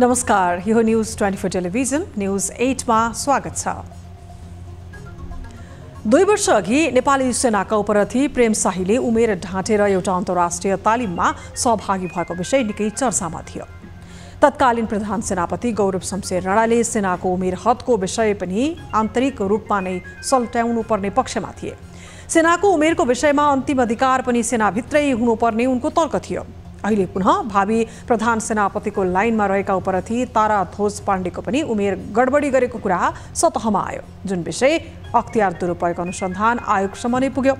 नमस्कार, यो news 24 television news 8 मा स्वागत छ। 2 वर्ष अघि नेपाली सेनाका उपरथी प्रेम शाहीले उमेर ढाँटेर एउटा अन्तर्राष्ट्रिय तालिममा सहभागी भएको विषय निकै चर्चामा थियो। तत्कालीन प्रधान सेनापति गौरव शमशेर राणाले सेनाको उमेर हदको विषय पनि आन्तरिक रूपमा नै सल्ट्याउनु पर्ने पक्षमा थिए। सेनाको उमेरको विषयमा अन्तिम अधिकार पनि सेनाभित्रै हुनुपर्ने उनको तर्क थियो। अहिले पुनः भावी प्रधान सेनापतिको लाइनमा रहेका उपरथी ताराध्वज पाण्डेको पनि उमेर गडबडी गरेको कुरा सतहमा आयो, जुन विषय अख्तियार दुरुपयोग अनुसन्धान आयोगसम्म नै पुग्यो।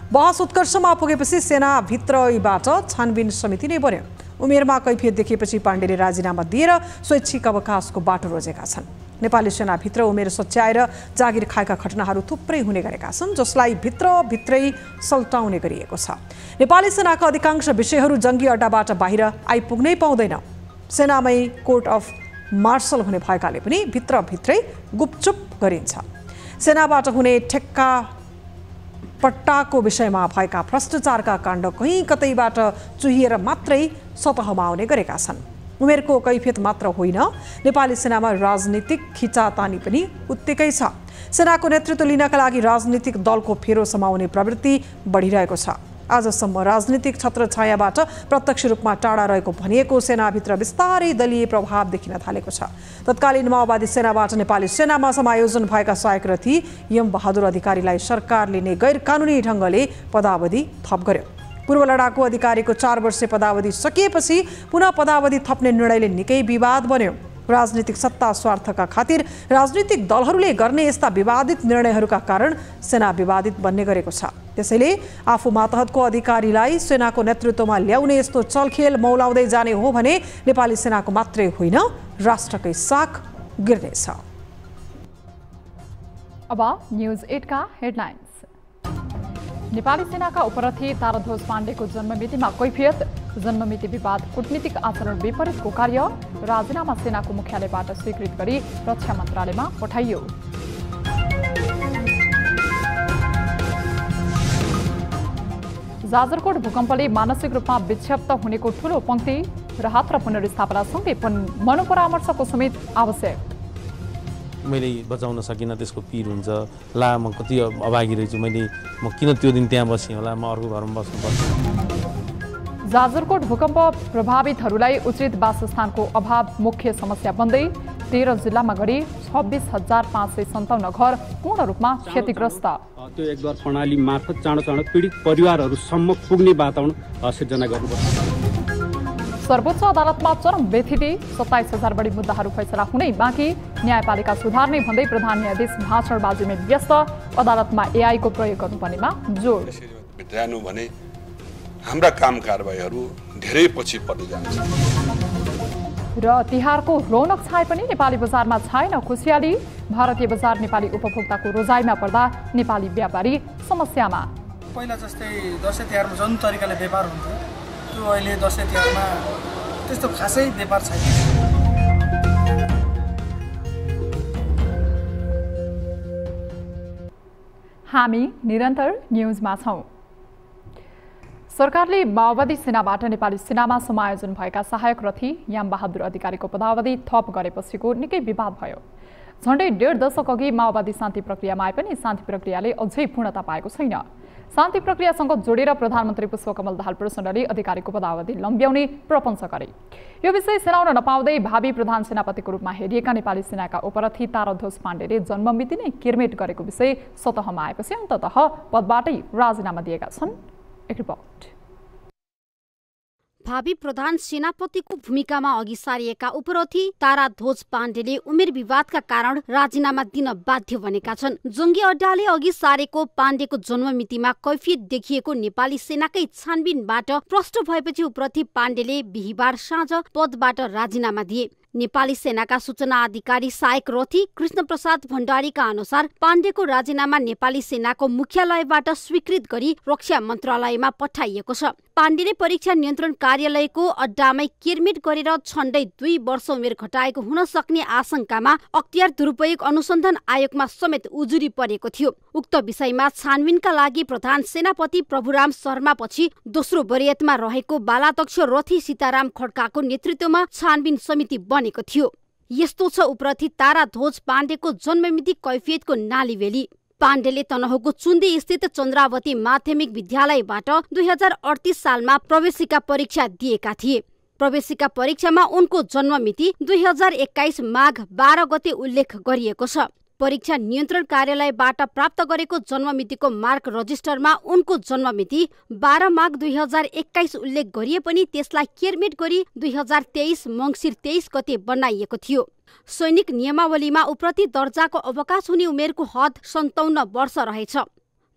बहस उत्कर्षमा पुगेपछि सेनाभित्रैबाट छानबिन समिति नै बन्यो। उमेरमा कैफियत देखेपछि पाण्डेले राजीनामा दिएर स्वैच्छिक अवकाशको बाटो रोजेका छन्। नेपाली सेनाभित्र उमेर सच्याएर जागिर खाएका घटनाहरू थुप्रै हुने गरेका छन्, जसलाई भित्रै सल्टाउने गरिएको छ। नेपाली सेनाका अधिकांश विषयहरू जङ्गी अड्डाबाट बाहिर आइपुग्नै पाउँदैन। सेनामै कोर्ट अफ मार्शल हुने भएकाले पनि भित्रै गुपचुप गरिन्छ। सेनाबाट हुने ठेक्का पट्टाको विषयमा भएका भ्रष्टाचारका काण्ड कहीँ कतैबाट चुहिएर मात्रै सतहमा आउने गरेका छन्। उमेरको कैफियत मात्र होइन, नेपाली सेनामा राजनीतिक खिचातानी पनि उत्तिकै छ। सेनाको नेतृत्व लिनका लागि राजनीतिक दलको फेरो समाउने प्रवृत्ति बढिरहेको छ। आजसम्म राजनीतिक छत्रछायाबाट प्रत्यक्ष रूपमा टाढा रहेको भनिएको सेनाभित्र बिस्तारै दलीय प्रभाव देखिन थालेको छ। तत्कालीन माओवादी सेनाबाट नेपाली सेनामा समायोजन भएका सहायक रथी यम बहादुर अधिकारीलाई सरकारले नै गैर कानुनी ढङ्गले पदावधि थप गर्यो। पूर्व लडाकु अधिकारीको 4 वर्षे पदावधि सकिएपछि पुनः पदावधि थप्ने निर्णयले निकै विवाद बन्यो। राजनीतिक सत्ता स्वार्थका खातिर राजनीतिक दलहरूले गर्ने यस्ता विवादित निर्णयहरूका कारण सेना विवादित बन्ने गरेको छ। त्यसैले आफू मातहतको अधिकारीलाई सेनाको नेतृत्वमा ल्याउने यस्तो चलखेल मौलाउँदै जाने हो भने नेपाली सेनाको मात्रै होइन, राष्ट्रकै साख गिर्नेछ। अब न्यूज 8 का हेडलाइन्स। नेपाली सेनाका उपरथी ताराध्वज पाण्डेको जन्ममितिमा कैफियत, जन्ममिति विवाद कूटनीतिक आचरण विपरीतको कार्य, राजीनामा सेनाको मुख्यालयबाट स्वीकृत गरी रक्षा मन्त्रालयमा पठाइयो। जाजरकोट भूकम्पले मानसिक रूपमा विक्षिप्त हुनेको ठूलो पंक्ति, राहत र पुनर्स्थापनासँगै मनोपरामर्शको समेत आवश्यक। मैले बचाउन सकिनँ, त्यसको पीर हुन्छ, ला म कति अभागी रहेछु, म किन त्यो दिन त्यहाँ बसेँ होला, म अर्को घरमा बस्नुपर्छ। जाजरकोट भूकम्प प्रभावितहरूलाई उचित वासस्थानको अभाव मुख्य समस्या बन्दै 13 जिल्लामा गरी 26,557 घर पूर्ण रूपमा क्षतिग्रस्त। त्यो एकद्वार प्रणाली मार्फत चाँडो पीडित परिवारहरूसम्म पुग्ने वातावरण सिर्जना गर्नुपर्छ। सर्वोच्च अदालतमा चरम व्यथिति, 27,000 बढी मुद्दाहरू फैसला हुनै बाँकी, न्यायपालिका सुधार्ने भन्दै प्रधान न्यायाधीश भाषणबाजीमै व्यस्त, अदालतमा एआई को प्रयोग गर्नुपर्नेमा जोड। भित्रानु भने हाम्रा काम कारबाहीहरू धेरै पछि पर्न जान्छ। र तिहारको रौनक छाए पनि नेपाली बजारमा छाएन खुसियाली, भारतीय बजार नेपाली उपभोक्ताको रोजाइमा पर्दा नेपाली व्यापारी समस्यामा। पहिला जस्तै दसैँ तिहारमा जुन तरिकाले व्यापार हुन्थ्यो त्यो अहिले दसैँ तिहारमा त्यस्तो खासै व्यापार छैन। हामी निरन्तर न्यूजमा छौं। सरकारले माओवादी सेनाबाट नेपाली सेनामा समायोजन भएका सहायक रथी याम बहादुर अधिकारीको पदावधि थप गरेपछिको निकै विवाद भयो। झण्डै 1.5 दशक अघि माओवादी शान्ति प्रक्रियामा आए पनि शान्ति प्रक्रियाले अझै पूर्णता पाएको छैन। शान्ति प्रक्रियासँग जोडेर प्रधानमन्त्री पुष्पकमल दाहाल प्रचण्डले अधिकारीको पदावधि लम्ब्याउने प्रपञ्च गरे। यो विषय सेलाउन नपाउँदै भावी प्रधान सेनापतिको रूपमा हेरिएका नेपाली सेनाका उपरथी ताराध्वज पाण्डेले जन्ममिति नै किरमेट गरेको विषय सतहमा आएपछि अन्ततः पदबाटै राजीनामा दिएका छन्। एक रिपोर्ट। भावी प्रधान सेनापतिको भूमिकामा अघि सारिएका उपरथी ताराध्वज पाण्डेले उमेर विवादका कारण राजीनामा दिन बाध्य बनेका छन्। जङ्गी अड्डाले अघि सारेको पाण्डेको जन्ममितिमा कैफियत देखिएको नेपाली सेनाकै छानबिनबाट प्रष्ट भएपछि उपरथी पाण्डेले बिहीबार साँझ पदबाट राजीनामा दिए। नेपाली सेनाका सूचना अधिकारी सहायक रथी कृष्ण प्रसाद भण्डारीका अनुसार पाण्डेको राजीनामा नेपाली सेनाको मुख्यालयबाट स्वीकृत गरी रक्षा मन्त्रालयमा पठाइएको छ। पाण्डेले परीक्षा नियन्त्रण कार्यालयको अड्डामै किरमिट गरेर झण्डै 2 वर्ष उमेर घटाएको हुन सक्ने आशंकामा अख्तियार दुरुपयोग अनुसन्धान आयोगमा समेत उजुरी परेको थियो। उक्त विषयमा छानबिनका लागि प्रधान सेनापति प्रभुराम शर्मापछि दोस्रो वरियतमा रहेको बालाध्यक्ष रथी सीताराम खड्काको नेतृत्वमा छानबिन समिति बनेको थियो। यस्तो छ उपरथी ताराध्वज पाण्डेको जन्ममिति कैफियतको नालीबेली। पाण्डेले तनहुँको चुन्दी स्थित चन्द्रावती माध्यमिक विद्यालयबाट 2038 सालमा प्रवेशिका परीक्षा दिएका थिए। प्रवेशिका परीक्षामा उनको जन्ममिति 2021 माघ 12 गते उल्लेख गरिएको छ। परीक्षा नियन्त्रण कार्यालयबाट प्राप्त गरेको जन्ममितिको मार्क रजिस्टरमा उनको जन्ममिति 12 माघ 2021 उल्लेख गरिए पनि त्यसलाई केरमेट गरी 2023 मङ्सिर 23 गते बनाइएको थियो। सैनिक नियमावलीमा उप्रति दर्जाको अवकाश हुने उमेरको हद 57 वर्ष रहेछ।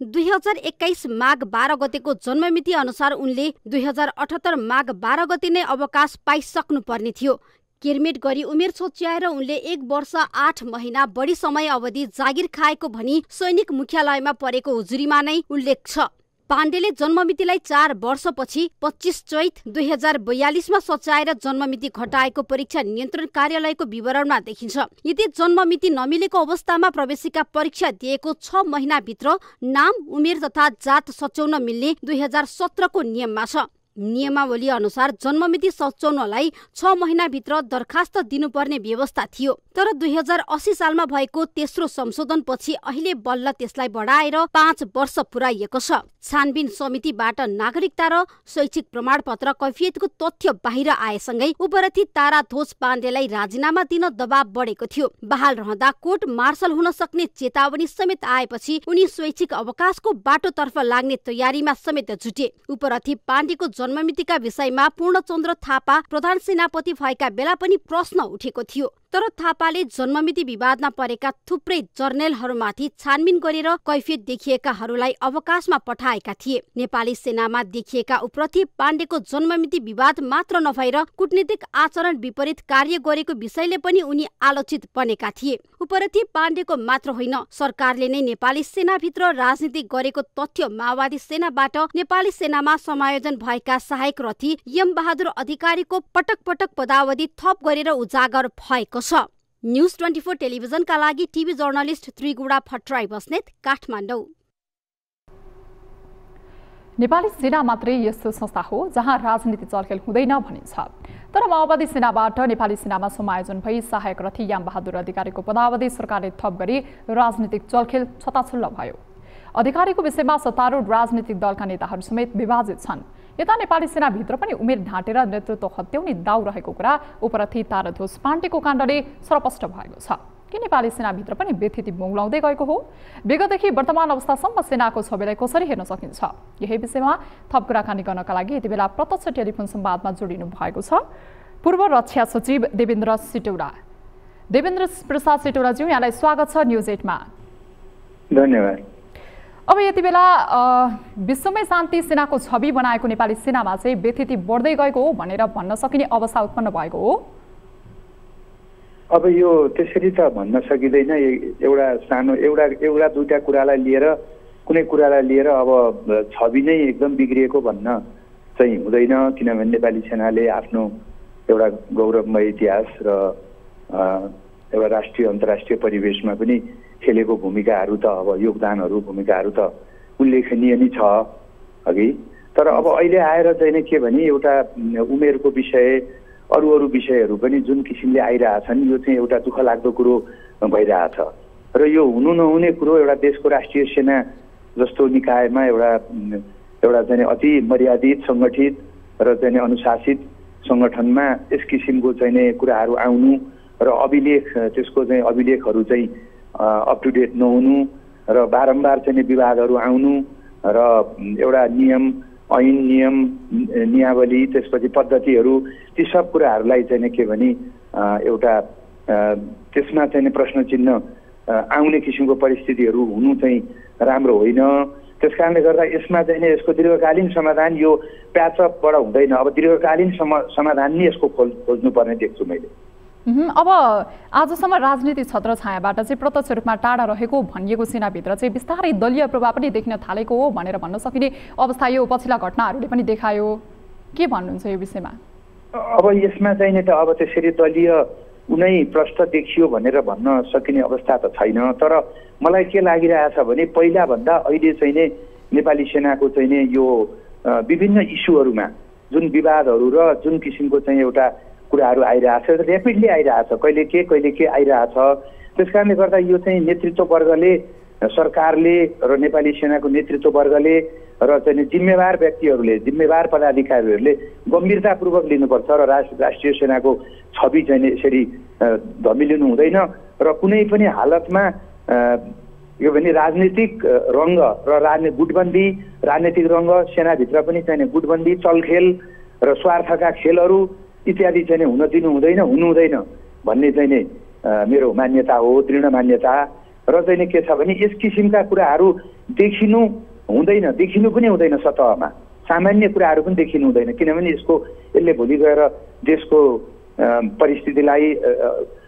2021 माघ 12 गतेको जन्ममिति अनुसार उनले 2078 माघ 12 गते नै अवकाश पाइसक्नु पर्ने थियो। किरमिट गरी उमेर छोच्याएर उनले 1 वर्ष 8 महिना बढी समय अवधि जागिर खाएको भनी सैनिक मुख्यालयमा परेको उजुरीमा नै उल्लेख छ। पाण्डेले जन्ममितिलाई 4 वर्षपछि 25 चैत 2042 मा सच्याएर जन्ममिति घटाएको परीक्षा नियन्त्रण कार्यालयको विवरणमा देखिन्छ। यदि जन्ममिति नमिलेको अवस्थामा प्रवेशिका परीक्षा दिएको 6 महिनाभित्र नाम, उमेर तथा जात सच्याउन मिल्ने 2017 को नियममा छ। नियमावली अनुसार जन्ममिति सच्याउनलाई 6 महिनाभित्र दरखास्त दिनुपर्ने व्यवस्था थियो। तर 2080 सालमा भएको तेस्रो संशोधनपछि अहिले बल्ल त्यसलाई बढाएर 5 वर्ष पुर्याइएको छ। छानबिन समितिबाट नागरिकता र शैक्षिक प्रमाणपत्र कैफियतको तथ्य बाहिर आएसँगै उपरथी ताराध्वज पाण्डेलाई राजीनामा दिन दबाव बढेको थियो। बहाल रहँदा कोर्ट मार्शल हुन सक्ने चेतावनी समेत आएपछि उनी स्वैच्छिक अवकाशको बाटोतर्फ लाग्ने तयारीमा समेत जुटे। उपरथी पाण्डेको जन्ममितिका विषयमा पूर्णचन्द्र थापा प्रधान सेनापति भएका बेला पनि प्रश्न उठेको थियो। तर थापाले जन्ममिति विवादमा परेका थुप्रै जर्नेलहरूमाथि छानबिन गरेर कैफियत देखिएकाहरूलाई अवकाशमा पठाएका थिए। नेपाली सेनामा देखिएका उपरथी पाण्डेको जन्ममिति विवाद मात्र नभएर कूटनीतिक आचरण विपरीत कार्य गरेको विषयले पनि उनी आलोचित बनेका थिए। उपरथी पाण्डेको मात्र होइन, सरकारले नै नेपाली सेनाभित्र राजनीति गरेको तथ्य माओवादी सेनाबाट नेपाली सेनामा समायोजन भएका सहायक रथी यम बहादुर अधिकारीको पटक पटक पदावधि थप गरेर उजागर भएको छ। न्यूज 24 टेलिभिजनका लागि टिभी जर्नलिस्ट त्रिगुडा भट्टराई बस्नेत, काठमाडौँ। नेपाली सेना मात्रै यस्तो संस्था हो जहाँ राजनीति चलखेल हुँदैन भनिन्छ। तर माओवादी सेनाबाट नेपाली सेनामा समायोजन भई सहायक रथी याम बहादुर अधिकारीको पदावधि सरकारले थप गरी राजनीतिक चलखेल छताछुल्ल भयो। अधिकारीको विषयमा सत्तारूढ राजनीतिक दलका नेताहरू समेत विभाजित छन्। यता नेपाली सेनाभित्र पनि उमेर ढाँटेर नेतृत्व हत्याउने दाउ रहेको कुरा उपरथी ताराध्वज पाण्डेको काण्डले स्पष्ट भएको छ। के नेपाली सेनाभित्र पनि व्यथिति मोङ्लाउँदै गएको हो? विगतदेखि वर्तमान अवस्थासम्म सेनाको छविलाई कसरी हेर्न सकिन्छ? यही विषयमा थप कुराकानी गर्नका लागि यति बेला प्रत्यक्ष टेलिफोन संवादमा जोडिनु भएको छ पूर्व रक्षा सचिव देवेन्द्र सिटौला। देवेन्द्र प्रसाद सिटौलाज्यू, यहाँलाई स्वागत छ न्युज 8 मा। धन्यवाद। अब यति बेला विश्वमै शान्ति सेनाको छवि बनाएको नेपाली सेनामा चाहिँ व्यथिति बढ्दै गएको हो भनेर भन्न सकिने अवस्था उत्पन्न भएको हो? अब यो त्यसरी त भन्न सकिँदैन। एउटा सानो एउटा दुईटा कुरालाई लिएर कुनै कुरालाई लिएर अब छवि नै एकदम बिग्रिएको भन्न चाहिँ हुँदैन। किनभने नेपाली सेनाले आफ्नो एउटा गौरवमय इतिहास र एउटा राष्ट्रिय अन्तर्राष्ट्रिय परिवेशमा पनि खेलेको भूमिकाहरू त अब योगदानहरू भूमिकाहरू त उल्लेखनीय नै छ अघि। तर अब अहिले आएर चाहिँ के भने एउटा उमेरको विषय, अरू विषयहरू पनि जुन किसिमले आइरहेछन्, यो चाहिँ एउटा दुःख लाग्दो कुरो भइरहेछ। र यो हुनु नहुने कुरो एउटा देशको राष्ट्रिय सेना जस्तो निकायमा एउटा चाहिँ अति मर्यादित सङ्गठित र चाहिँ अनुशासित सङ्गठनमा यस किसिमको चाहिँ कुराहरू आउनु र त्यसको चाहिँ अभिलेखहरू चाहिँ अप टु डेट नहुनु र बारम्बार चाहिँ विवादहरू आउनु र एउटा नियम ऐन नियम नियावली त्यसपछि पद्धतिहरू ती सब कुराहरूलाई चाहिँ के भने एउटा त्यसमा चाहिँ प्रश्न चिन्ह आउने किसिमको परिस्थितिहरू हुनु चाहिँ राम्रो होइन। त्यस कारणले गर्दा यसमा चाहिँ यसको दीर्घकालीन समाधान यो प्याचअपबाट हुँदैन। अब दीर्घकालीन समाधान नै यसको खोज्नुपर्ने देख्छु मैले। अब आजसम्म राजनीतिक छत्र छायाबाट चाहिँ प्रत्यक्ष रूपमा टाढा रहेको भनिएको सेनाभित्र चाहिँ बिस्तारै दलीय प्रभाव पनि देख्न थालेको हो भनेर भन्न सकिने अवस्था यो पछिल्ला घटनाहरूले पनि देखायो। के भन्नुहुन्छ यो विषयमा? अब यसमा चाहिँ त अब त्यसरी दलीय कुनै प्रश्न देखियो भनेर भन्न सकिने अवस्था त छैन। तर मलाई के लागिरहेछ भने पहिलाभन्दा अहिले चाहिँ नै नेपाली सेनाको चाहिँ नै यो विभिन्न इस्युहरूमा जुन विवादहरू र जुन किसिमको चाहिँ एउटा कुराहरू आइरहेछ ऱ्यापिडली आइरहेछ, कहिले के आइरहेछ। त्यस कारणले गर्दा यो चाहिँ नेतृत्ववर्गले सरकारले र नेपाली सेनाको नेतृत्ववर्गले र चाहिँ जिम्मेवार व्यक्तिहरूले जिम्मेवार पदाधिकारीहरूले गम्भीरतापूर्वक लिनुपर्छ र राष्ट्रिय सेनाको छवि चाहिँ यसरी धमिलिनु हुँदैन र कुनै पनि हालतमा यो भने राजनीतिक रङ्ग र गुटबन्दी राजनीतिक रङ्ग सेनाभित्र पनि चाहिँ गुटबन्दी चलखेल र स्वार्थका खेलहरू इत्यादि चाहिँ हुन दिनु हुँदैन भन्ने चाहिँ मेरो मान्यता हो, दृढ मान्यता। र चाहिँ के छ भने यस किसिमका कुराहरू देखिनु पनि हुँदैन सतहमा, सामान्य कुराहरू पनि देखिनु हुँदैन। किनभने यसले भोलि गएर देशको परिस्थितिलाई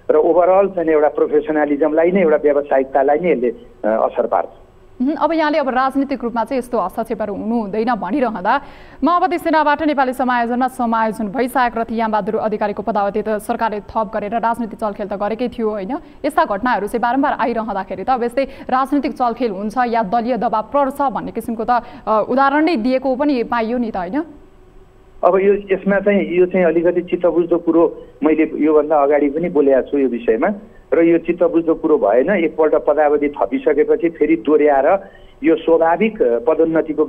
र ओभरअल चाहिँ एउटा प्रोफेसनलिजमलाई नै एउटा व्यावसायिकतालाई नै यसले असर पार्छ। अब यहाँले अब राजनीतिक रूपमा चाहिँ यस्तो हस्तक्षेपहरू हुनु हुँदैन भनिरहँदा माओवादी सेनाबाट नेपाली समायोजनमा समायोजन भइसकेको रथी यामबहादुर अधिकारीको पदावधि त सरकारले थप गरेर राजनीतिक चलखेल त गरेकै थियो होइन? यस्ता घटनाहरू चाहिँ बारम्बार आइरहँदाखेरि त अब यस्तै राजनीतिक चलखेल हुन्छ या दलीय दबाव पर्छ भन्ने किसिमको त उदाहरण नै दिएको पनि पाइयो नि त होइन? अब यसमा चाहिँ यो चाहिँ अलिकति चित्तबुझ्दो कुरो मैले योभन्दा अगाडि पनि बोलेको छु यो विषयमा र यो चित्तबुझ्दो कुरो भएन। एकपल्ट पदावधि थपिसकेपछि फेरि दोहोऱ्याएर यो स्वाभाविक पदोन्नतिको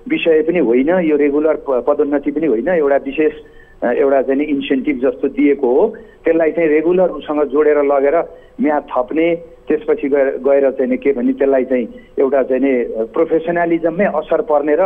विषय पनि होइन, यो रेगुलर पदोन्नति पनि होइन, एउटा विशेष एउटा चाहिँ इन्सेन्टिभ जस्तो दिएको हो। त्यसलाई चाहिँ रेगुलर उसँग जोडेर लगेर म्याद थप्ने, त्यसपछि गएर चाहिँ के भने त्यसलाई चाहिँ एउटा चाहिँ प्रोफेसनलिजममै असर पर्ने र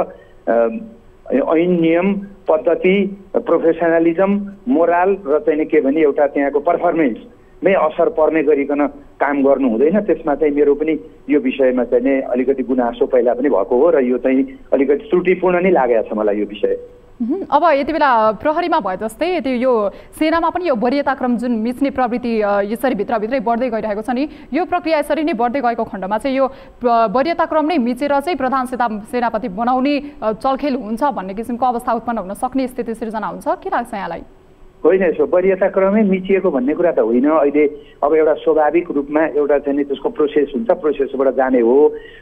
ऐन नियम पद्धति प्रोफेसनलिजम मोरल र चाहिँ के भने एउटा त्यहाँको पर्फर्मेन्समै असर पर्ने गरिकन काम गर्नु हुँदैन। त्यसमा चाहिँ मेरो पनि यो विषयमा चाहिँ अलिकति गुनासो पहिला पनि भएको हो र यो चाहिँ अलिकति त्रुटिपूर्ण नै लागेको छ मलाई यो विषय। अब यति बेला प्रहरीमा भए जस्तै त्यो यो सेनामा पनि यो वरीयताक्रम जुन मिच्ने प्रवृत्ति यसरी भित्रभित्रै बढ्दै गइरहेको छ नि, यो प्रक्रिया यसरी नै बढ्दै गएको खण्डमा चाहिँ यो वरीयताक्रम नै मिचेर चाहिँ प्रधान सेनापति बनाउने चलखेल हुन्छ भन्ने किसिमको अवस्था उत्पन्न हुन सक्ने स्थिति सिर्जना हुन्छ, के लाग्छ यहाँलाई? होइन, यसो वरीयताक्रमै मिचिएको भन्ने कुरा त होइन। अहिले अब एउटा स्वाभाविक रूपमा एउटा चाहिँ त्यसको प्रोसेस हुन्छ, प्रोसेसबाट जाने हो।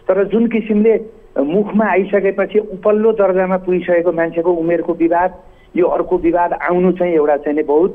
तर जुन किसिमले मुखमा आइसकेपछि उपल्लो दर्जामा पुगिसकेको मान्छेको उमेरको विवाद, यो अर्को विवाद आउनु चाहिँ एउटा चाहिँ बहुत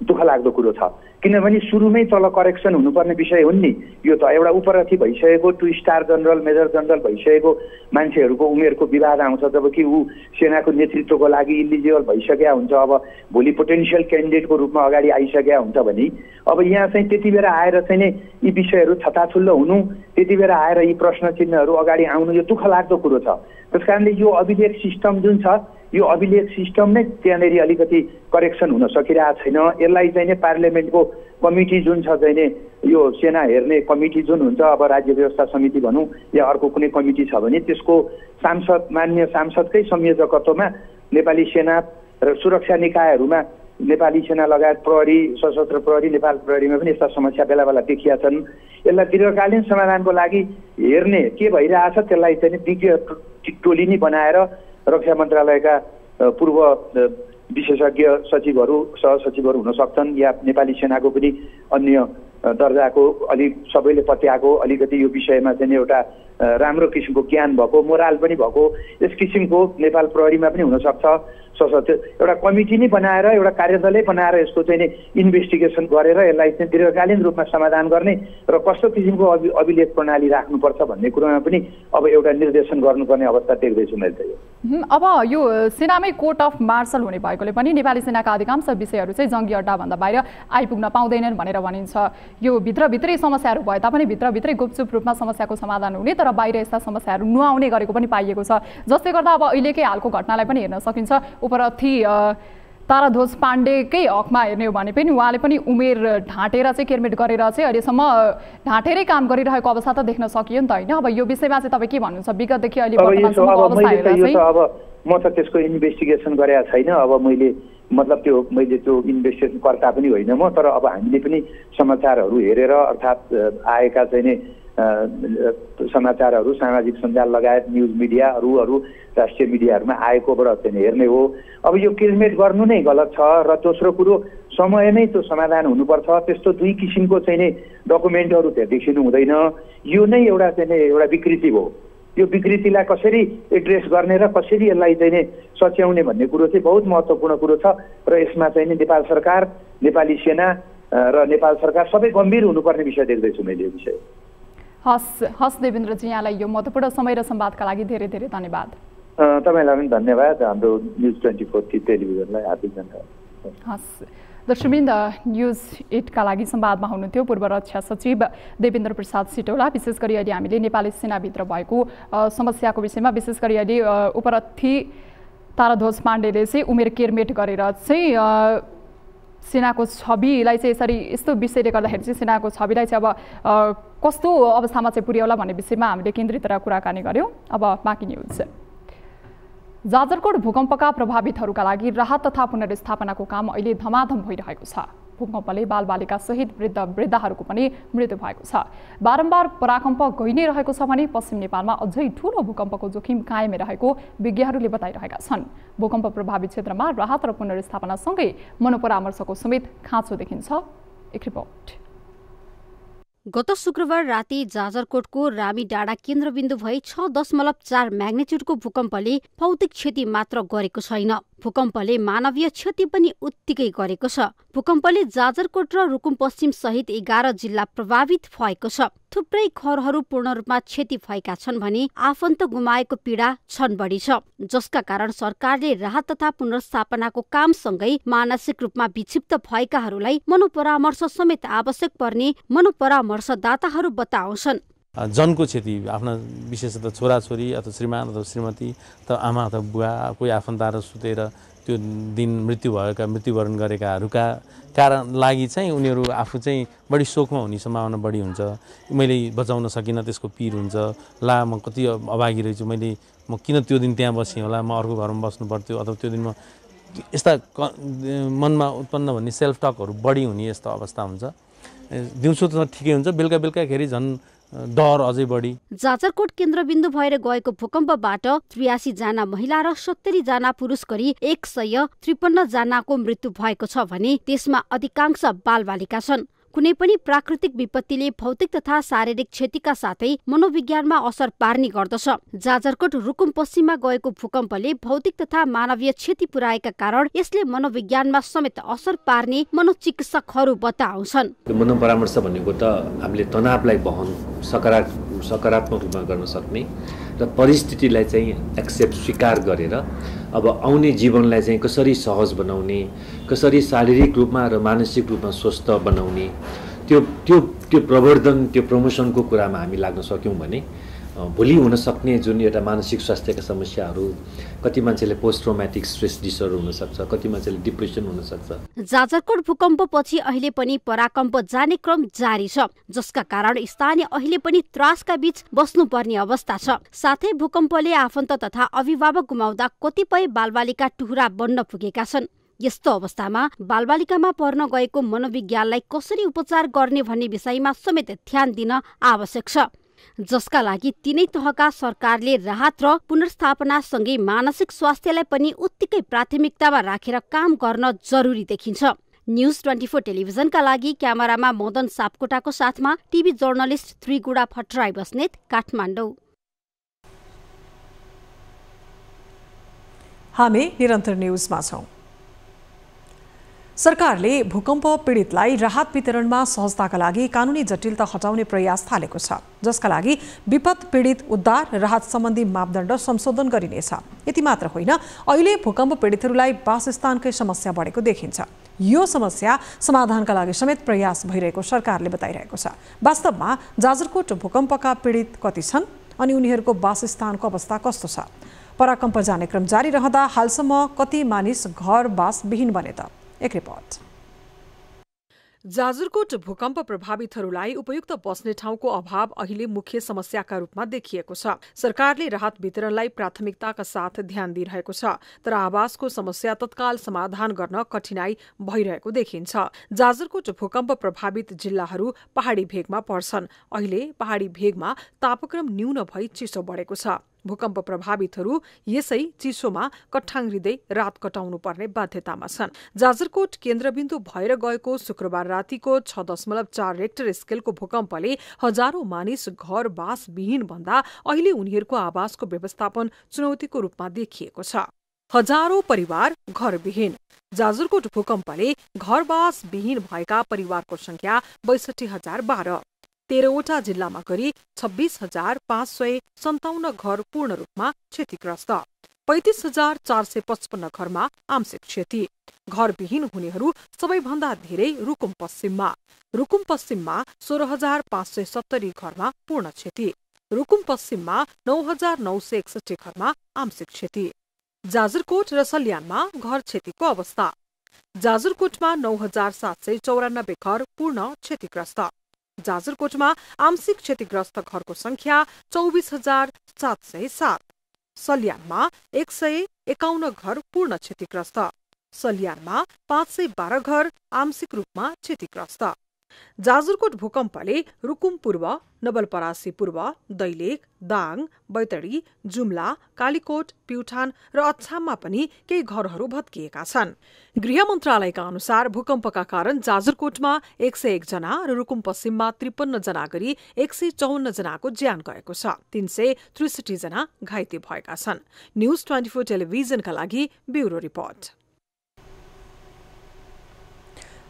दुःख लाग्दो कुरो छ। किनभने सुरुमै तल करेक्सन हुनुपर्ने विषय हुन् नि। यो त एउटा उपरथी भइसकेको 2 स्टार जनरल मेजर जनरल भइसकेको मान्छेहरूको उमेरको विवाद आउँछ, जबकि ऊ सेनाको नेतृत्वको लागि इलिजिबल भइसकेका हुन्छ, अब भोलि पोटेन्सियल क्यान्डिडेटको रूपमा अगाडि आइसकेका हुन्छ भने अब यहाँ चाहिँ त्यति बेला आएर चाहिँ नै यी विषयहरू छताछुल्लो हुनु, त्यति बेला आएर यी प्रश्न चिन्हहरू अगाडि आउनु यो दुःख लाग्दो कुरो छ। त्यस कारणले यो अभिलेख सिस्टम जुन छ, यो अभिलेख सिस्टम नै त्यहाँनिर अलिकति करेक्सन हुन सकिरहेको छैन। यसलाई चाहिँ नि पार्लियामेन्टको कमिटी जुन छ चाहिँ नि यो सेना हेर्ने कमिटी जुन हुन्छ, अब राज्य व्यवस्था समिति भनौँ या अर्को कुनै कमिटी छ भने त्यसको मान्य सांसदकै संयोजकत्वमा नेपाली सेना र सुरक्षा निकायहरूमा नेपाली सेना लगायत प्रहरी, सशस्त्र प्रहरी, नेपाल प्रहरीमा पनि यस्ता समस्या बेला बेला देखिया छन्। यसलाई दीर्घकालीन समाधानको लागि हेर्ने के भइरहेछ त्यसलाई चाहिँ विज्ञ टोली नै बनाएर रक्षा मन्त्रालयका पूर्व विशेषज्ञ सचिवहरू सहसचिवहरू हुन सक्छन् या नेपाली सेनाको पनि अन्य दर्जाको अलिक सबैले पत्याएको अलिकति यो विषयमा चाहिँ एउटा राम्रो किसिमको ज्ञान भएको, मोराल पनि भएको यस किसिमको नेपाल प्रहरीमा पनि हुनसक्छ। सशस्त्र एउटा कमिटी नै बनाएर एउटा कार्यदलै बनाएर यसको चाहिँ इन्भेस्टिगेसन गरेर यसलाई चाहिँ दीर्घकालीन रूपमा समाधान गर्ने र कस्तो किसिमको अभिलेख प्रणाली राख्नुपर्छ भन्ने कुरामा पनि अब एउटा निर्देशन गर्नुपर्ने अवस्था देख्दैछु मैले त। अब यो सेनामै कोर्ट अफ मार्शल हुने भएकोले पनि नेपाली सेनाका अधिकांश विषयहरू चाहिँ जङ्गी अड्डाभन्दा बाहिर आइपुग्न पाउँदैनन् भनेर भनिन्छ। यो भित्रभित्रै समस्याहरू भए तापनि भित्रभित्रै गुपचुप रूपमा समस्याको समाधान हुने, तर तर बाहिर यस्ता समस्याहरू नुहाउने गरेको पनि पाइएको छ, जसले गर्दा अब अहिलेकै हालको घटनालाई पनि हेर्न सकिन्छ। उपरथी ताराध्वज पाण्डेकै हकमा हेर्ने हो भने पनि उहाँले पनि उमेर ढाँटेर चाहिँ केरमेट गरेर चाहिँ अहिलेसम्म ढाँटेरै काम गरिरहेको अवस्था त देख्न सकियो नि त होइन। अब यो विषयमा चाहिँ तपाईँ के भन्नुहुन्छ विगतदेखि अहिले वर्तमानसम्मको अवस्था हेर्दा चाहिँ? अब म त त्यसको इन्भेस्टिगेसन गरेको छैन, अब मैले मतलब त्यो इन्भेस्टिगेसनकर्ता पनि होइन म, तर अब हामीले पनि समाचारहरू हेरेर अर्थात् आएका चाहिँ नि समाचारहरू सामाजिक सञ्जाल लगायत न्युज मिडिया अरू राष्ट्रिय मिडियाहरूमा आएकोबाट चाहिँ हेर्ने हो। अब यो किलमेट गर्नु नै गलत छ र दोस्रो कुरो समयमै त्यो समाधान हुनुपर्छ। त्यस्तो दुई किसिमको चाहिँ नि डकुमेन्टहरू त्यहाँ देखिनु हुँदैन। यो नै एउटा विकृति हो। यो विकृतिलाई कसरी एड्रेस गर्ने र कसरी यसलाई चाहिँ नि सच्याउने भन्ने कुरो चाहिँ बहुत महत्त्वपूर्ण कुरो छ र यसमा चाहिँ नि नेपाल सरकार, नेपाली सेना र नेपाल सरकार सबै गम्भीर हुनुपर्ने विषय देख्दैछु मैले यो विषय। हस् देवेन्द्रजी, यहाँलाई यो महत्त्वपूर्ण समय र संवादका लागि धेरै धेरै धन्यवाद। तपाईँलाई पनि धन्यवाद, हाम्रो न्युज 24 टेलिभिजनलाई हार्दिक धन्यवाद। हस् दर्शकवृन्द, न्युज 8 का लागि संवादमा हुनुहुन्थ्यो पूर्व रक्षा सचिव देवेन्द्र प्रसाद सिटौला। विशेष गरी अहिले हामीले नेपाली सेनाभित्र भएको समस्याको विषयमा, विशेष गरी अहिले उपरथी ताराध्वज पाण्डेले चाहिँ उमेर केरमेट गरेर चाहिँ सेनाको छविलाई चाहिँ यसरी यस्तो विषयले गर्दाखेरि चाहिँ सेनाको छविलाई चाहिँ अब कस्तो अवस्थामा चाहिँ पुर्याउला भन्ने विषयमा हामीले केन्द्रित रहेर कुराकानी गऱ्यौँ। अब बाँकी न्युज। जाजरकोट भूकम्पका प्रभावितहरूका लागि राहत तथा पुनर्स्थापनाको काम अहिले धमाधम भइरहेको छ। भूकम्पले बालबालिका सहित वृद्धहरूको पनि मृत्यु भएको छ। बारम्बार पराकम्प गइ नै रहेको छ भने पश्चिम नेपालमा अझै ठूलो भूकम्पको जोखिम कायमै रहेको विज्ञहरूले बताइरहेका छन्। भूकम्प प्रभावित क्षेत्रमा राहत र पुनर्स्थापनासँगै मनोपरामर्शको समेत खाँचो देखिन्छ। एक रिपोर्ट। गत शुक्रबार राति जाजरकोटको रामी डाँडा केन्द्रबिन्दु भई 6.4 म्याग्निट्युडको भूकम्पले भौतिक क्षति मात्र गरेको छैन, भूकम्पले मानवीय क्षति पनि उत्तिकै गरेको छ। भूकम्पले जाजरकोट र रुकुम पश्चिम सहित 11 जिल्ला प्रभावित भएको छ। थुप्रै घरहरू पूर्ण रूपमा क्षति भएका छन् भने आफन्त गुमाएको पीडा छन् बढी छ, जसका कारण सरकारले राहत तथा पुनर्स्थापनाको कामसँगै मानसिक रूपमा विक्षिप्त भएकाहरूलाई मनोपरामर्श समेत आवश्यक पर्ने मनोपरामर्शदाताहरू बताउँछन्। जनको क्षति आफ्ना विशेषतः छोराछोरी अथवा श्रीमान अथवा श्रीमती अथवा आमा अथवा बुवा कोही आफन्तहरू सुतेर त्यो दिन मृत्युवरण गरेकाहरूका कारण लागि चाहिँ उनीहरू आफू चाहिँ बढी शोकमा हुने सम्भावना बढी हुन्छ। मैले बचाउन सकिनँ त्यसको पीर हुन्छ, ला म कति अभागी रहेछु, म किन त्यो दिन त्यहाँ बसेँ होला, म अर्को घरमा बस्नु पर्थ्यो, अथवा त्यो दिन म यस्ता मनमा उत्पन्न भन्ने सेल्फ टकहरू बढी हुने यस्तो अवस्था हुन्छ। दिउँसो त ठिकै हुन्छ, बेलुकाखेरि झन् डर अझै बढी। जाजरकोट केन्द्रबिन्दु भएर गएको भूकम्पबाट 83 जना महिला र 70 जना पुरुष गरी 153 जनाको मृत्यु भएको छ भने त्यसमा अधिकांश बालबालिका छन्। कुनै पनि प्राकृतिक विपत्तिले भौतिक तथा शारीरिक क्षतिका साथै मनोविज्ञानमा असर पार्ने गर्दछ। जाजरकोट रुकुम पश्चिममा गएको भूकम्पले भौतिक तथा मानवीय क्षति पुर्याएका कारण यसले मनोविज्ञानमा समेत असर पार्ने मनोचिकित्सकहरू बताउँछन्। मनोपरामर्श भनेको त हामीले तनावलाई सकारात्मक रूपमा गर्न सक्ने र परिस्थितिलाई चाहिँ एक्सेप्ट स्वीकार गरेर अब आउने जीवनलाई चाहिँ कसरी सहज बनाउने, कसरी शारीरिक रूपमा र मानसिक रूपमा स्वस्थ बनाउने, त्यो प्रवर्धन, त्यो प्रमोसनको कुरामा हामी लाग्न सक्यौँ भने भोलि हुन सक्ने जुन एउटा मानसिक स्वास्थ्यका समस्याहरू, कति मान्छेले पोस्ट ट्रोमेटिक स्ट्रेस डिसअर्डर हुन सक्छ, कति मान्छेले डिप्रेसन हुन सक्छ। जाजरकोट भूकम्पपछि अहिले पनि पराकम्प जाने क्रम जारी छ, जसका कारण स्थानीय अहिले पनि त्रासका बीच बस्नुपर्ने अवस्था छ। साथै भूकम्पले आफन्त तथा अभिभावक गुमाउँदा कतिपय बालबालिका टुहुरा बन्न पुगेका छन्। यस्तो अवस्थामा बालबालिकामा पर्न गएको मनोविज्ञानलाई कसरी उपचार गर्ने भन्ने विषयमा समेत ध्यान दिन आवश्यक छ, जसका लागि तीनै तहका सरकारले राहत र पुनर्स्थापनासँगै मानसिक स्वास्थ्यलाई पनि उत्तिकै प्राथमिकतामा राखेर काम गर्न जरुरी देखिन्छ। न्युज 24 टेलिभिजनका लागि क्यामेरामा मदन सापकोटाको साथमा टिभी जर्नलिस्ट त्रिगुडा भट्टराई बस्नेत, काठमाडौँ। हामी निरन्तर न्युजमा छौं। सरकारले भूकम्प पीडितलाई राहत वितरणमा सहजताका लागि कानुनी जटिलता हटाउने प्रयास थालेको छ, जसका लागि विपद पीडित उद्धार राहत सम्बन्धी मापदण्ड संशोधन गरिनेछ। यति मात्र होइन, अहिले भूकम्प पीडितहरूलाई वासस्थानकै समस्या बढेको देखिन्छ। यो समस्या समाधानका लागि समेत प्रयास भइरहेको सरकारले बताइरहेको छ। वास्तवमा जाजरकोट भूकम्पका पीडित कति छन् अनि उनीहरूको वासस्थानको अवस्था कस्तो छ? पराकम्प जाने क्रम जारी रहँदा हालसम्म कति मानिस घरवासविहीन बने त? एक रिपोर्ट। जाजरकोट भूकम्प प्रभावितहरूलाई उपयुक्त बस्ने ठाउँको अभाव अहिले मुख्य समस्याका रूपमा देखिएको छ। सरकारले राहत वितरणलाई प्राथमिकताका साथ ध्यान दिइरहेको छ, तर आवासको समस्या तत्काल समाधान गर्न कठिनाई भइरहेको देखिन्छ। जाजरकोट भूकम्प प्रभावित जिल्लाहरू पहाडी भेगमा पर्छन्। अहिले पहाडी भेगमा तापक्रम न्यून भई चिसो बढेको छ। भूकम्प प्रभावितहरू यसै चिसोमा कठाङ्ग्रिँदै रात कटाउनु पर्ने बाध्यतामा छन्। जाजरकोट केन्द्रबिन्दु भएर गएको शुक्रबार रातिको 6.4 रेक्टर स्केलको भूकम्पले हजारौं मानिस घरवासविहीन भन्दा अहिले उनीहरूको आवासको व्यवस्थापन चुनौतीको रूपमा देखिएको छ। हजारौं परिवार घरविहीन। जाजरकोट भूकम्पले घरवासविहीन भएका परिवारको संख्या 62,012। 13वटा जिल्लामा गरी 26,557 घर पूर्ण रूपमा क्षतिग्रस्त, 35,455 घरमा आंशिक क्षति। घरविहीन हुनेहरू सबैभन्दा धेरै रुकुम पश्चिममा। रुकुम पश्चिममा 16,570 घरमा पूर्ण क्षति। रुकुम पश्चिममा 9,961 घरमा आंशिक क्षति। जाजरकोट र सल्यानमा घर क्षतिको अवस्था। जाजरकोटमा 9,794 घर पूर्ण क्षतिग्रस्त। जाजरकोटमा आंशिक क्षतिग्रस्त घरको संख्या 24,707। सल्यानमा 151 घर पूर्ण क्षतिग्रस्त। सल्यानमा 512 घर आंशिक रूपमा क्षतिग्रस्त। जाजरकोट भूकम्पले रुकुम पूर्व, नवलपरासी पूर्व, दैलेख, दाङ, बैतडी, जुम्ला, कालीकोट, प्युठान र अछाममा पनि केही घरहरू भत्किएका छन्। गृह मन्त्रालयका अनुसार भूकम्पका कारण जाजरकोटमा 101 जना र रुकुम पश्चिममा 53 जना गरी 154 जनाको ज्यान गएको छ। 363 जना घाइते भएका छन्। न्यूज 24 टेलिभिजनका लागि ब्युरो रिपोर्ट।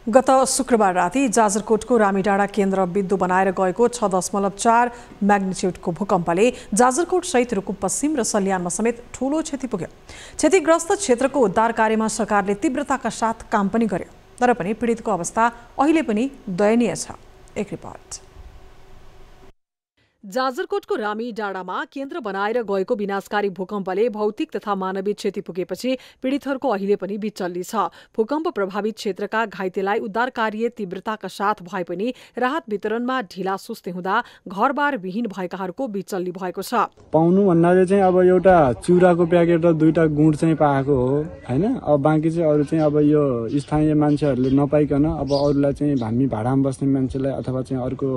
गत शुक्रबार राति जाजरकोटको रामीडाँडा केन्द्र बिन्दु बनाएर गएको 6.4 म्याग्निच्युडको भूकम्पले जाजरकोट सहित रुकुम पश्चिम र सल्यानमा समेत ठूलो क्षति पुग्यो। क्षतिग्रस्त क्षेत्रको उद्धार कार्यमा सरकारले तीव्रताका साथ काम पनि गर्यो, तर पनि पीडितको अवस्था अहिले पनि दयनीय छ। एक रिपोर्ट। जाजरकोटको रामी डाँडामा केन्द्र बनाएर गएको विनाशकारी भूकम्पले भौतिक तथा मानवीय क्षति पुगेपछि पीडितहरूको अहिले पनि बिचल्ली छ। भूकम्प प्रभावित क्षेत्रका घाइतेलाई उद्धार कार्य तीव्रताका साथ भए पनि राहत वितरणमा ढिला सुस्ती हुँदा घरबार विहीन भएकाहरूको बिचल्ली भएको छ। पाउनु भन्नाले चाहिँ अब एउटा चिउराको प्याकेट र 2टा गुँड चाहिँ पाएको हो हैन। अब बाँकी चाहिँ अरु चाहिँ अब यो स्थानीय मान्छेहरूले नपाइकन अब अरूलाई चाहिँ हामी भाडामा बस्ने मान्छेलाई अथवा चाहिँ अर्को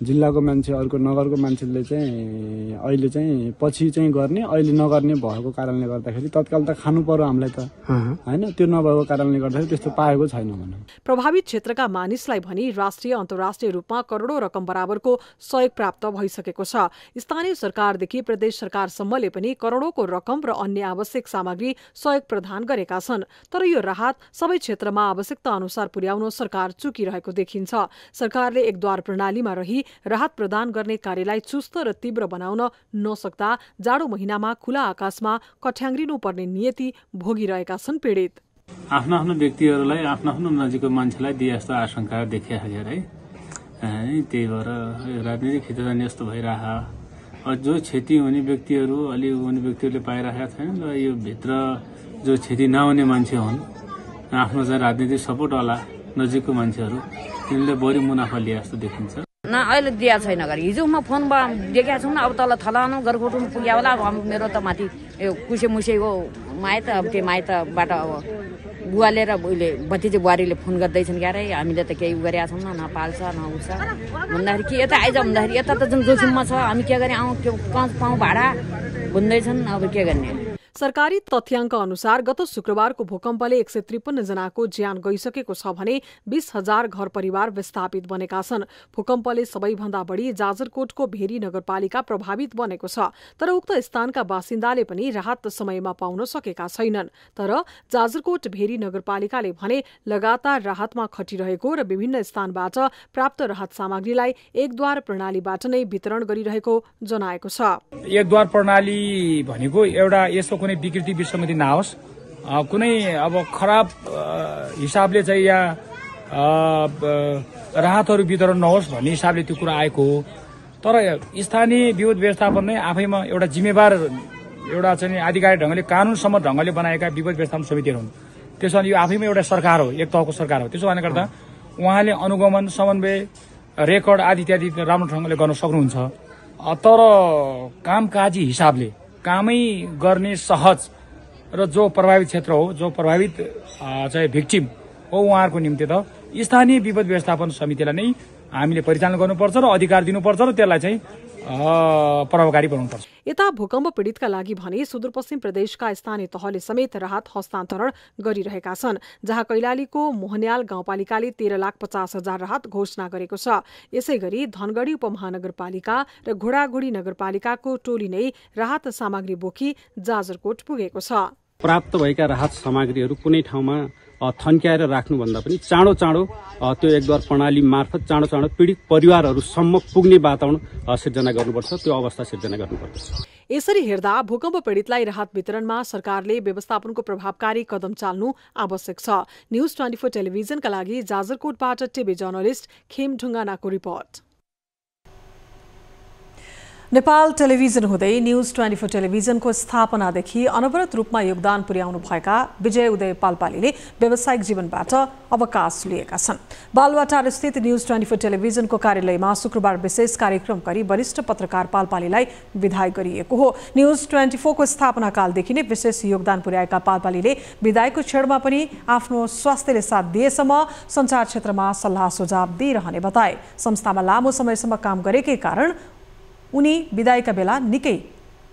जिल्लाको मान्छे अर्को नगरको मान्छेले चाहिँ अहिले चाहिँ पछि चाहिँ गर्ने अहिले नगर्ने भएको कारणले गर्दाखेरि तत्काल त खानु पर्यो हामीलाई त हैन। त्यो नभएको कारणले गर्दाखेरि त्यस्तो पाएको छैन भनौं। प्रभावित क्षेत्रका मानिसलाई भनी राष्ट्रिय अन्तर्राष्ट्रिय रूपमा करोडौं रकम बराबरको सहयोग प्राप्त भइसकेको छ। स्थानीय सरकारदेखि प्रदेश सरकारसम्मले पनि करोडौंको रकम र अन्य आवश्यक सामग्री सहयोग प्रदान गरेका छन्। तर यो राहत सबै क्षेत्रमा आवश्यकता अनुसार पुर्याउन सरकार चुकिरहेको देखिन्छ। सरकारले एकद्वार प्रणालीमा रही राहत प्रदान गर्ने कार्यलाई चुस्त र तीव्र बनाउन नसक्दा जाडो महिनामा खुला आकाशमा कठ्याङ्ग्रिनु पर्ने नियति भोगिरहेका छन् पीडित। आफ्नो आफ्नो व्यक्तिहरूलाई आफ्नो आफ्नो नजिकको मान्छेलाई दिए जस्तो आशंका देखिरहेको है। त्यही भएर राजनीतिक खिचतानी यस्तो भइरहेको। जो क्षति हुने व्यक्तिहरू अलि हुने व्यक्तिहरूले पाइरहेका छैनन् र यो भित्र जो क्षति नहुने मान्छे हुन् आफ्नो चाहिँ राजनीतिक सपोर्टवाला नजिकको मान्छेहरू तिनीहरूले बढी मुनाफा लिए जस्तो देखिन्छ। न अहिले दिया छैन गरी हिजो म फोनमा देखेको छु न। अब तल थलानु गरकोटुम पुग्या होला। अब मेरो त माथि कुसे मुसेको माइत अब त्यो माइतबाट अब बुवाले र उहिले भतिजे बुहारीले फोन गर्दैछन् क्यारे हामीले त केही गरेका छौँ न पाल्छ न उठ्छ भन्दाखेरि के यता आइज भन्दाखेरि यता त जुन जोखिममा छ हामी के गरे आउँ त्यो पाउँ भाडा भन्दैछन्। अब के गर्ने। सरकारी तथ्याङ्क अनुसार गत शुक्रबारको भूकम्पले 153 जनाको ज्यान गइसकेको छ भने 20,000 घर परिवार विस्थापित बनेका छन्। भूकम्पले सबैभन्दा बढी जाजरकोटको भेरी नगरपालिका प्रभावित बनेको छ। तर उक्त स्थानका बासिन्दाले पनि राहत समयमा पाउन सकेका छैनन्। तर जाजरकोट भेरी नगरपालिकाले भने लगातार राहतमा खटिरहेको र विभिन्न स्थानबाट प्राप्त राहत सामग्रीलाई एकद्वार प्रणालीबाट नै वितरण गरिरहेको जनाएको छ। एकद्वार प्रणाली भनेको एउटा यसो कुनै विकृति विसङ्गति नहोस्, कुनै अब खराब हिसाबले चाहिँ या राहतहरू वितरण नहोस् भन्ने हिसाबले त्यो कुरा आएको हो। तर स्थानीय विद्युत व्यवस्थापन नै आफैमा एउटा जिम्मेवार एउटा चाहिँ आधिकारिक ढङ्गले कानुनसम्म ढङ्गले बनाएका विद्युत व्यवस्थापन समितिहरू हुन्। त्यसो भने यो आफैमा एउटा सरकार हो, एक तहको सरकार हो। त्यसो भने गर्दा उहाँले अनुगमन, समन्वय, रेकर्ड आदि इत्यादि राम्रो ढङ्गले गर्न सक्नुहुन्छ। तर कामकाजी हिसाबले कामै गर्ने सहज र जो प्रभावित क्षेत्र हो, जो प्रभावित चाहिँ भिक्टिम हो, उहाँहरूको निम्ति त स्थानीय विपद व्यवस्थापन समितिलाई नै हामीले परिचालन गर्नुपर्छ र अधिकार दिनुपर्छ र त्यसलाई चाहिँ प्रभावकारी बनाउनुपर्छ। यता भूकम्प पीडितका लागि भने सुदूरपश्चिम प्रदेशका स्थानीय तहले समेत राहत हस्तान्तरण गरिरहेका छन्, जहाँ कैलालीको मोहन्याल गाउँपालिकाले 13,50,000 राहत घोषणा गरेको छ। यसै गरी धनगढी उपमहानगरपालिका र घोडाघोडी नगरपालिकाको टोली नै राहत सामग्री बोकी जाजरकोट पुगेको छ। प्राप्त भएका राहत सामग्रीहरू कुनै ठाउँमा थन्क्याएर राख्नुभन्दा पनि चाँडो त्यो एकद्वार प्रणाली मार्फत चाँडो पीडित परिवारहरूसम्म पुग्ने वातावरण सिर्जना गर्नुपर्छ, त्यो अवस्था सिर्जना गर्नुपर्छ। यसरी हेर्दा भूकम्प पीडितलाई राहत वितरणमा सरकारले व्यवस्थापनको प्रभावकारी कदम चाल्नु आवश्यक छ। न्यूज 24 टेलिभिजनका लागि जाजरकोटबाट टिभी जर्नलिस्ट खेम ढुङ्गानाको रिपोर्ट। नेपाल टेलिभिजन हुँदै न्यूज 24 टेलिभिजनको स्थापनादेखि अनवरत रूपमा योगदान पुर्याउनु भएका विजय उदय पालपालीले व्यावसायिक जीवनबाट अवकाश लिएका छन्। बालुवाटार स्थित न्यूज 24 टेलिभिजनको कार्यालयमा शुक्रबार विशेष कार्यक्रम गरी वरिष्ठ पत्रकार पालपालीलाई विदाई गरिएको हो। न्यूज 24 को स्थापना कालदेखि नै विशेष योगदान पुर्याएका पालपालीले विदाईको क्षणमा पनि आफ्नो स्वास्थ्यले साथ दिएसम्म सञ्चार क्षेत्रमा सल्लाह सुझाव दिइरहने बताए। संस्थामा लामो समयसम्म काम गरेकै कारण उनी विदाईका बेला निकै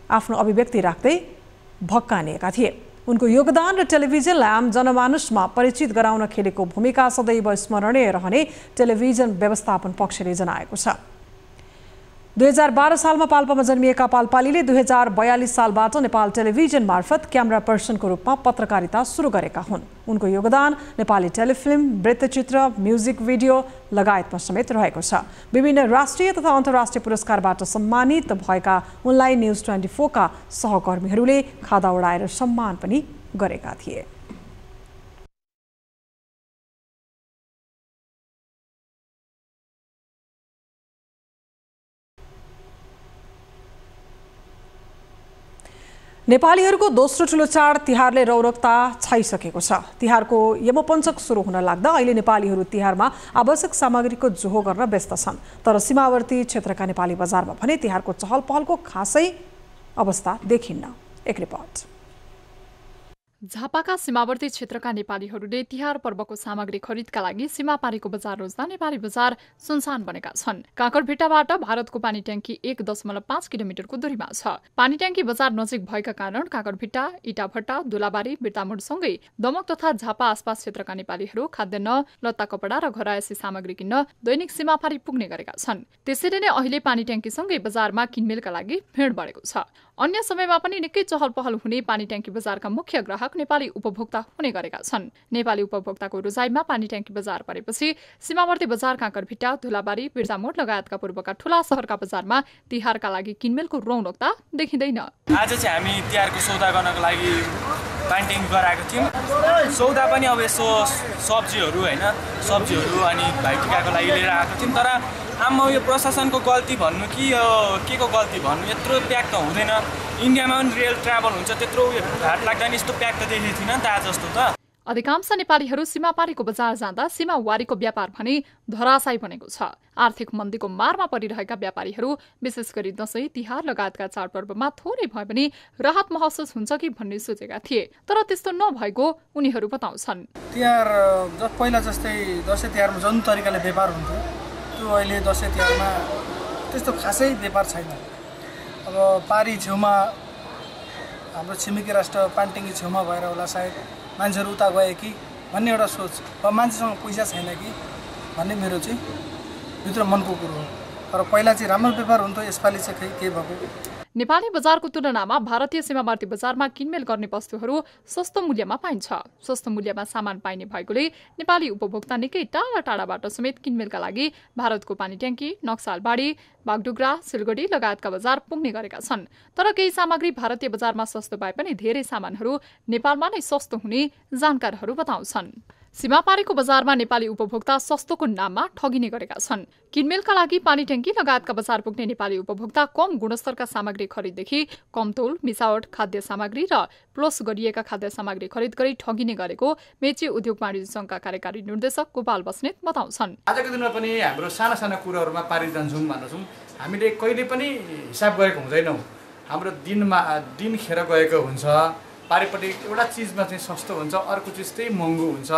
आफ्नो अभिव्यक्ति राख्दै भक्कानिएका थिए। उनको योगदान र टेलिभिजनलाई आम जनमानसमा परिचित गराउन खेलेको भूमिका सदैव स्मरणीय रहने टेलिभिजन व्यवस्थापन पक्षले जनाएको छ। 2012 सालमा पाल्पामा जन्मिएका पालपालीले 2042 सालबाट नेपाल टेलिभिजन मार्फत क्यामेरा पर्सनको रूपमा पत्रकारिता सुरु गरेका हुन्। उनको योगदान नेपाली टेलिफिल्म, वृत्तचित्र, म्युजिक भिडियो लगायतमा समेत रहेको छ। विभिन्न राष्ट्रिय तथा अन्तर्राष्ट्रिय पुरस्कारबाट सम्मानित भएका उनलाई न्यूज 24 का सहकर्मीहरूले खादा उडाएर सम्मान पनि गरेका थिए। नेपालीहरूको दोस्रो ठुलो चाड तिहारले रौनकता छाइसकेको छ। तिहारको यमपञ्चक सुरु हुन लाग्दा अहिले नेपालीहरू तिहारमा आवश्यक सामग्रीको जोहो गर्न व्यस्त छन्। तर सीमावर्ती क्षेत्रका नेपाली बजारमा भने तिहारको चहल पहलको खासै अवस्था देखिन्न। एक रिपोर्ट। झापाका सीमावर्ती क्षेत्रका नेपालीहरूले तिहार पर्वको सामग्री खरिदका लागि सीमा पारीको बजार रोज्दा नेपाली बजार सुनसान बनेका छन्। काँकरभिट्टाबाट भारतको पानी ट्याङ्की 1.5 किलोमिटरको दूरीमा छ। पानी ट्याङ्की बजार नजिक भएका कारण काँकरभिट्टा, इटाभट्टा, दुलाबारी, बिर्तामोडसँगै दमक तथा झापा आसपास क्षेत्रका नेपालीहरू खाद्यान्न, लत्ता कपडा र घरायसी सामग्री किन्न दैनिक सीमा पारी पुग्ने गरेका छन्। त्यसैले नै अहिले पानी ट्याङ्कीसँगै बजारमा किनमेलका लागि भिड बढेको छ। अन्य समयमा पनि निकै चहल पहल हुने पानी ट्याङ्की बजारका मुख्य ग्राहक नेपाली उपभोक्ता हुने गरेका छन्। नेपाली उपभोक्ताको रोजाइमा पानी ट्याङ्की बजार परेपछि सीमावर्ती बजार, काँकरभिट्टा, धुलाबारी, बिर्तामोड लगायतका पूर्वका ठूला शहरका बजारमा तिहारका लागि किनमेलको रौनकता देखिँदैन। आज चाहिँ हामी तिहारको सौदा गर्नको लागि पानी ट्याङ्की गराएको थियौँ। सौदा पनि अब यसो सब्जीहरू होइन, सब्जीहरू अनि भाइटिकाको लागि लिएर आएको थियौँ। तर आमा यो प्रशासनको गल्ती भन्नु कि के को गल्ती भन्नु, यत्रो प्याक त हुँदैन। इन्डियामा पनि रेल ट्राभल हुन्छ, त्यत्रो घाट लाग्दा नि यस्तो प्याक त देखेको थिइनँ नि त आज जस्तो त। अधिकांश नेपालीहरू सीमापारीको बजार जाँदा सीमावारीको व्यापार भने धराशायी बनेको छ। आर्थिक मन्दीको मारमा परिरहेका व्यापारीहरू विशेष गरी दशैं, तिहार लगायतका चाडपर्वमा थोरै भए पनि राहत महसुस हुन्छ कि भन्ने सोचेका थिए। तर त्यस्तो नभएको उनीहरू बताउँछन्। तिहार पहिला जस्तै दसैँ तिहारमा जुन तरिकाले व्यापार हुन्थ्यो त्यो अहिले दसैँ तिहारमा त्यस्तो खासै व्यापार छैन। अब पारी छेउमा हाम्रो छिमेकी राष्ट्र पानीट्याङ्की छेउमा भएर होला सायद मान्छेहरू उता गए कि भन्ने एउटा सोच, अब मान्छेसँग पैसा छैन कि भन्ने मेरो चाहिँ भित्र मनको कुरो हो। तर पहिला चाहिँ राम्रो व्यापार हुन्थ्यो, यसपालि चाहिँ खै के भएको। नेपाली बजारको तुलनामा भारतीय सीमावर्ती बजारमा किनमेल गर्ने वस्तुहरू सस्तो मूल्यमा पाइन्छ। सस्तो मूल्यमा सामान पाइने भएकोले नेपाली उपभोक्ता निकै टाढा टाढाबाट समेत किनमेलका लागि भारतको पानी ट्याङ्की, नक्सालबाडी, बागडुग्रा, सिलगढी लगायतका बजार पुग्ने गरेका छन्। तर केही सामग्री भारतीय बजारमा सस्तो भए पनि धेरै सामानहरू नेपालमा नै सस्तो हुने जानकारहरू बताउँछन्। सीमापारीको बजारमा नेपाली उपभोक्ता सस्तोको नाममा ठगिने गरेका छन्। किनमेलका लागि पानी ट्याङ्की लगायतका बजार पुग्ने नेपाली उपभोक्ता कम गुणस्तरका सामग्री खरिददेखि कमतौल, मिसावट खाद्य सामग्री र प्लस गरिएका खाद्य सामग्री खरिद गरी ठगिने गरेको मेची उद्योग वाणिज्य संघका कार्यकारी निर्देशक गोपाल बस्नेत बताउँछन्। आजको दिनमा पनि हाम्रो साना साना कुराहरूमा पारी जान्छौँ भन्दछौँ, हामीले कहिले पनि हिसाब गरेको हुँदैनौँ। हाम्रो दिन खेर गएको हुन्छ, पारिपट्टि एउटा चिजमा चाहिँ सस्तो हुन्छ, अर्को चिज चाहिँ महँगो हुन्छ,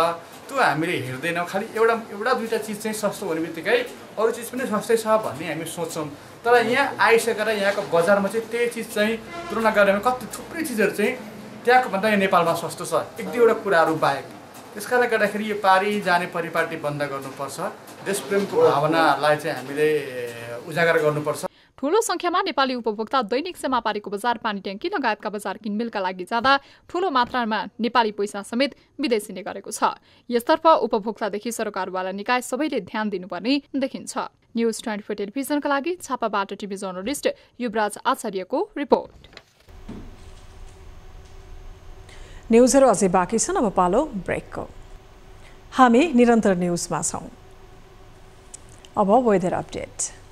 त्यो हामीले हेर्दैनौँ। खालि एउटा दुईवटा चिज चाहिँ सस्तो हुने बित्तिकै अरू चिज पनि सस्तै छ भन्ने हामी सोच्छौँ। तर यहाँ आइसकेर यहाँको बजारमा चाहिँ त्यही चिज चाहिँ तुलना गरेर कति थुप्रै चिजहरू चाहिँ त्यहाँको भन्दा यहाँ नेपालमा सस्तो छ, एक दुईवटा कुराहरू बाहेक। त्यस कारणले गर्दाखेरि यो पारी जाने परिपाटी बन्द गर्नुपर्छ। देशप्रेमको भावनालाई चाहिँ हामीले उजागर गर्नुपर्छ। ठूलो संख्यामा नेपाली उपभोक्ता दैनिक सीमापारीको बजार पानी ट्याङ्की लगायतका बजार किनमेलका लागि जाँदा ठूलो मात्रामा नेपाली पैसा समेत विदेशिने गरेको छ। यसतर्फ उपभोक्तादेखि सरकारवाला निकाय सबैले ध्यान दिनुपर्ने देखिन्छ। न्यूज 24 टेलिभिजनका लागि छापाबाट टिभी जर्नलिस्ट युवराज आचार्यको रिपोर्ट। न्यूजहरू अझै बाँकी छन्, अब पालो ब्रेकको। हामी निरन्तर न्यूजमा छौँ। अब वेदर अपडेट।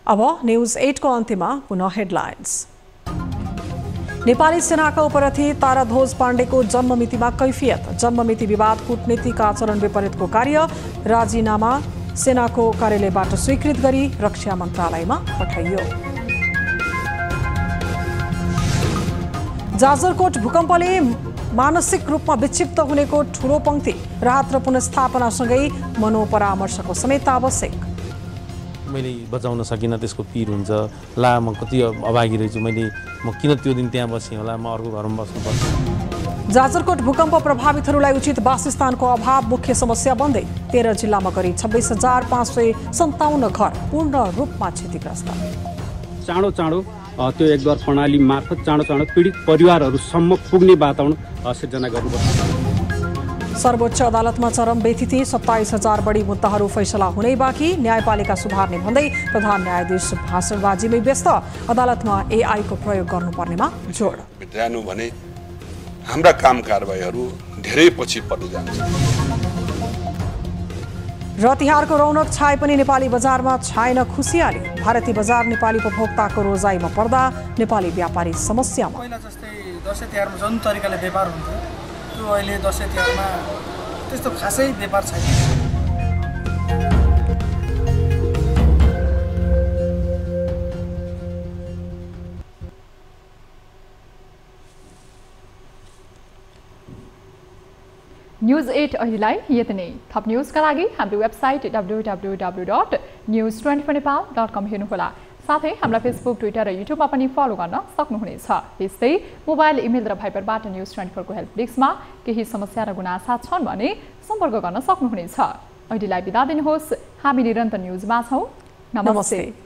अब न्यूज 8 को अन्त्यमा पुनः हेडलाइन्स। नेपाली सेनाका उपरथी ताराध्वज पाण्डेको जन्ममितिमा कैफियत, जन्ममिति विवाद कूटनीतिक आचरण विपरीतको कार्य, राजीनामा सेनाको कार्यालयबाट स्वीकृत गरी रक्षा मन्त्रालयमा पठाइयो। जाजरकोट भूकम्पले मानसिक रूपमा विक्षिप्त हुनेको ठूलो पंक्ति, राहत र पुनर्स्थापनासँगै मनोपरामर्शको समेत आवश्यक। मैले बचाउन सकिनँ, त्यसको पीर हुन्छ, ला म कति अभागी रहेछु, म किन त्यो दिन त्यहाँ बसेँ होला, म अर्को घरमा बस्नुपर्छ। जाजरकोट भूकम्प प्रभावितहरूलाई उचित वासस्थानको अभाव मुख्य समस्या बन्दै 13 जिल्लामा करिब 26,557 घर पूर्ण रूपमा क्षतिग्रस्त। चाँडो त्यो एकद्वार प्रणाली मार्फत चाँडो पीडित परिवारहरूसम्म पुग्ने वातावरण सिर्जना गर्नुपर्छ। सर्वोच्च अदालतमा चरम व्यथिति, 27,000 बढी मुद्दाहरू फैसला हुनै बाँकी, न्यायपालिका सुधार्ने भन्दै प्रधान न्यायाधीश भाषणबाजीमै व्यस्त, अदालतमा AI को प्रयोग गर्नुपर्नेमा जोड। बिताउनु भने हाम्रा काम कारबाहीहरू धेरै पछि पर्दै जान्छ। र तिहारको रौनक छाए पनि नेपाली बजारमा छाएन खुसियाली, भारतीय बजार नेपाली उपभोक्ताको रोजाइमा पर्दा नेपाली व्यापारी समस्यामा। पहिला जस्तै दसैँ तिहारमा जुन तरिकाले व्यापार हुन्थ्यो त्यो अहिले दसैँ तिहारमा त्यस्तो खासै व्यापार छैन। न्यूज 8 अहिलेलाई यति नै। थप न्यूजका लागि हाम्रो वेबसाइट www.news24nepal.com हेर्नुहोला। साथै हाम्रा फेसबुक, ट्विटर र युट्युबमा पनि फलो गर्न सक्नुहुनेछ। त्यस्तै मोबाइल, इमेल र भाइबरबाट न्यूज 24 को हेल्प डेस्कमा केही समस्या र गुनासा छन् भने सम्पर्क गर्न सक्नुहुनेछ। अहिलेलाई बिदा दिनुहोस्। हामी निरन्तर न्यूजमा छौँ। नमस्ते।